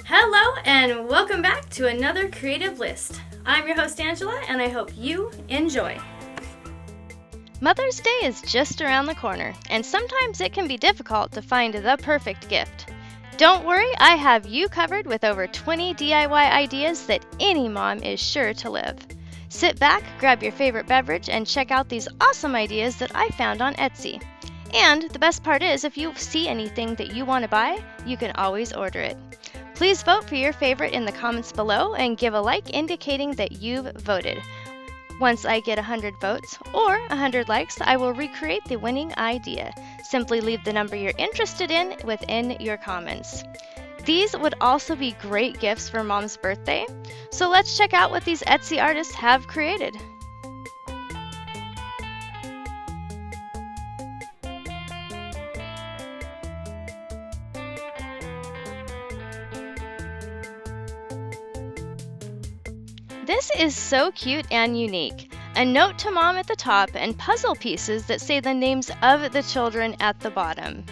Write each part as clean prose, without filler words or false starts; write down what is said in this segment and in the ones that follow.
Hello and welcome back to another Creative List. I'm your host Angela and I hope you enjoy. Mother's Day is just around the corner, and sometimes it can be difficult to find the perfect gift. Don't worry, I have you covered with over 20 DIY ideas that any mom is sure to live. Sit back, grab your favorite beverage, and check out these awesome ideas that I found on Etsy. And the best part is, if you see anything that you want to buy, you can always order it. Please vote for your favorite in the comments below and give a like indicating that you've voted. Once I get 100 votes or 100 likes, I will recreate the winning idea. Simply leave the number you're interested in within your comments. These would also be great gifts for Mom's birthday, so let's check out what these Etsy artists have created. This is so cute and unique. A note to Mom at the top and puzzle pieces that say the names of the children at the bottom.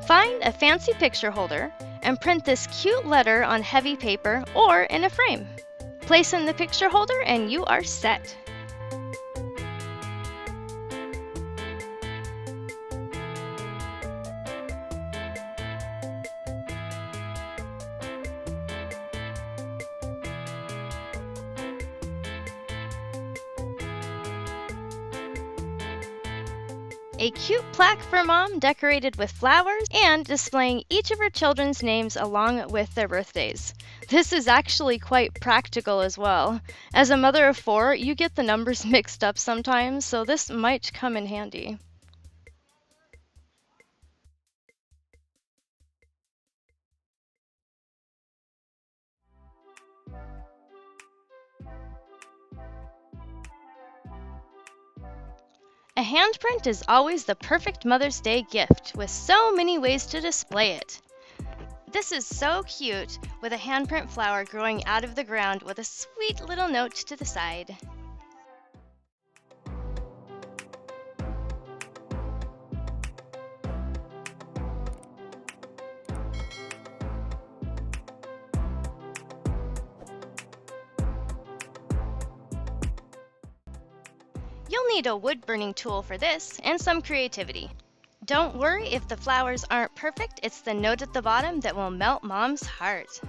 Find a fancy picture holder and print this cute letter on heavy paper or in a frame. Place in the picture holder and you are set. A cute plaque for Mom decorated with flowers and displaying each of her children's names along with their birthdays. This is actually quite practical as well. As a mother of 4, you get the numbers mixed up sometimes, so this might come in handy. A handprint is always the perfect Mother's Day gift, with so many ways to display it. This is so cute, with a handprint flower growing out of the ground with a sweet little note to the side. You'll need a wood-burning tool for this and some creativity. Don't worry if the flowers aren't perfect, it's the note at the bottom that will melt Mom's heart.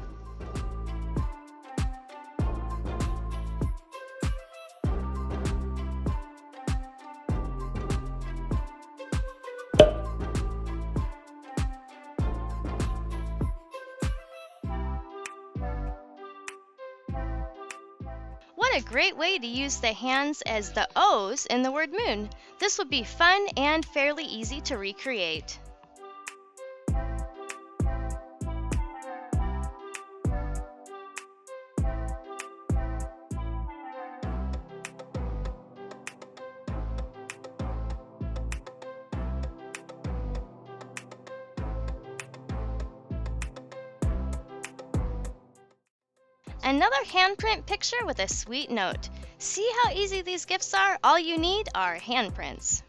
What a great way to use the hands as the O's in the word moon. This would be fun and fairly easy to recreate. Another handprint picture with a sweet note. See how easy these gifts are? All you need are handprints.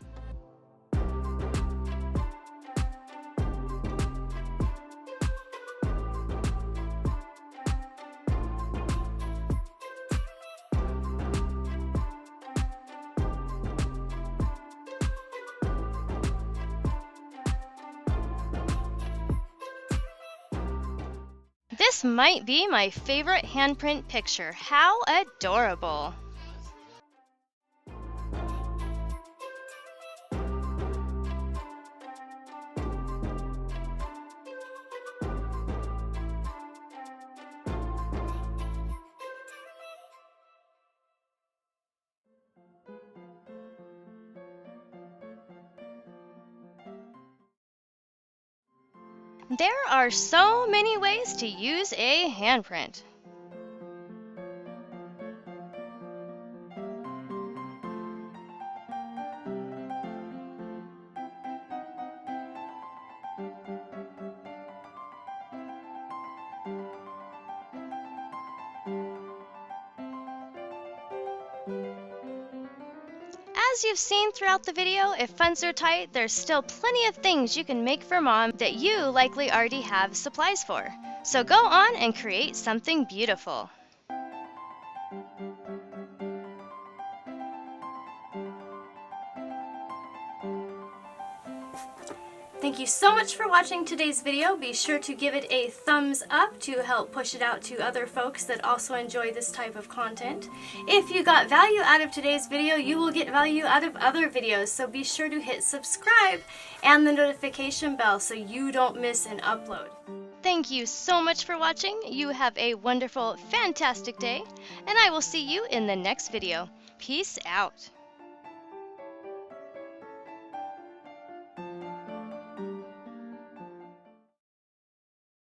This might be my favorite handprint picture. How adorable! There are so many ways to use a handprint. as you've seen throughout the video, if funds are tight, there's still plenty of things you can make for Mom that you likely already have supplies for. So go on and create something beautiful. Thank you so much for watching today's video. Be sure to give it a thumbs up to help push it out to other folks that also enjoy this type of content. If you got value out of today's video, you will get value out of other videos, so be sure to hit subscribe and the notification bell so you don't miss an upload. Thank you so much for watching. You have a wonderful, fantastic day, and I will see you in the next video. Peace out.